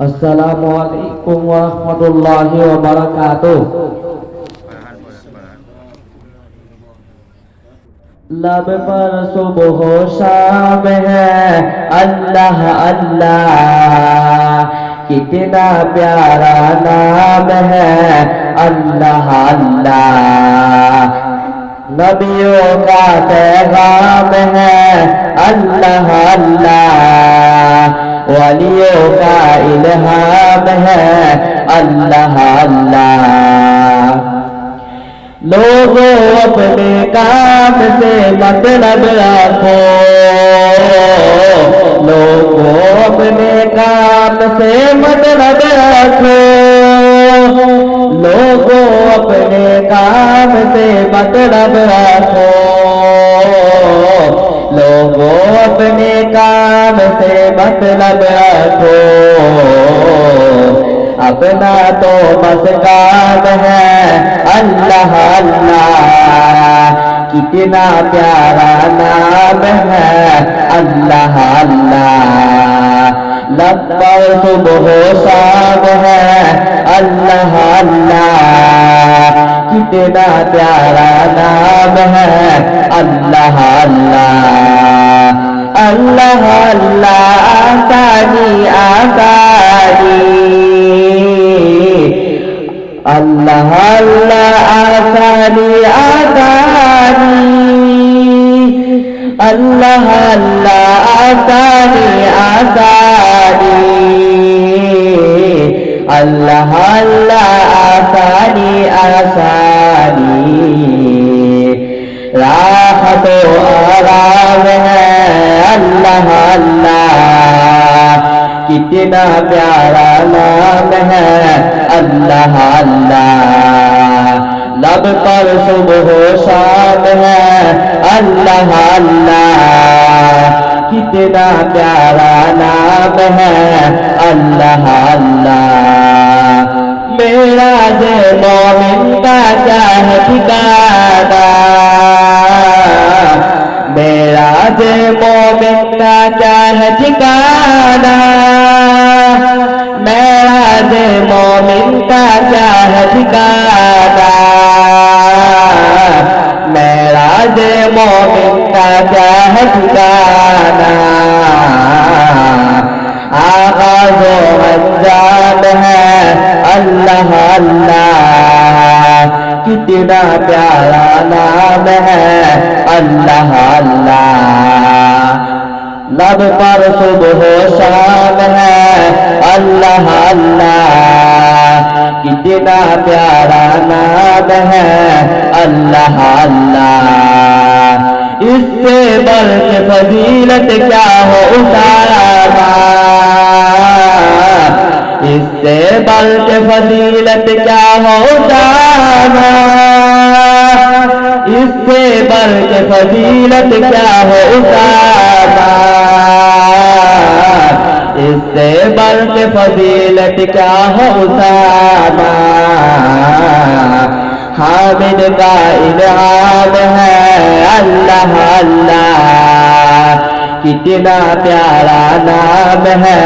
अस्सलामु अलैकुम वरहमतुल्लाहि वबरकातुह। लब पर सुबह शाम है अल्लाह अल्लाह, कितना प्यारा नाम है अल्लाह अल्लाह। नबियों का पैगाम है अल्लाह अल्लाह, वलियों का इल्हाम है अल्लाह अल्लाह। लोगों अपने काम से मतलब रखो, लोगों अपने काम से मतलब रखो, लोगों अपने काम से मतलब रखो, लोगों अपने काम से मतलब रखो। अपना तो बस काम है अल्लाह अल्लाह, कितना प्यारा नाम है अल्लाह अल्लाह। लब पर सुबह शाम है अल्लाह अल्लाह, कितना प्यारा नाम है अल्लाह अल्लाह। अल्लाह अल्लाह आसानी आसानी, अल्लाह अल्लाह आसानी आसानी, अल्लाह अल्लाह आसानी आसानी, अल्लाह अल्लाह आसानी आसानी। राहत आराम है अल्लाह अल्लाह, कितना प्यारा नाम है अल्लाह अल्लाह। लब पर सुबह शाम है अल्लाह अल्लाह, कितना प्यारा नाम है अल्लाह अल्लाह। मेरा जे मोमिन का क्या है ठिकाना, मेरा जे मोमिन का क्या है ठिकाना, मेरा जे मोमिन का क्या है ठिकाना, मेरा जे मोमिन का क्या है ठिकाना। आगाज़ व अंजाम है अल्लाह अल्लाह, कितना प्यारा नाम है अल्लाह अल्लाह। लब पर सुबह शाम है अल्लाह अल्लाह, कितना प्यारा नाम है अल्लाह अल्लाह। इससे बढ़ के फजीलत क्या हो उसामा, इससे बढ़ के फजीलत क्या हो उसामा, इससे बढ़ के फजीलत क्या हो उसामा, इससे बढ़ के फजीलत क्या हो उसामा। हामिद का इनाम है अल्लाह अल्लाह, कितना प्यारा नाम है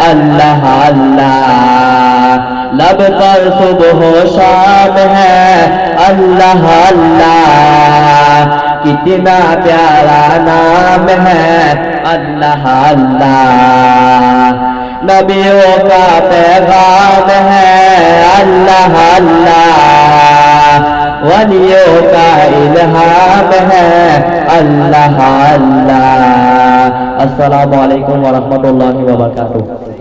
अल्लाह अल्लाह। लब पर सुबह शाम है अल्लाह अल्लाह, कितना प्यारा नाम है अल्लाह अल्लाह। नबियों का पैगाम है अल्लाह अल्लाह, वलियों का इल्हाम है अल्लाह अल्लाह। अस्सलामु अलैकुम वरहमतुल्लाहि वबरकातुह।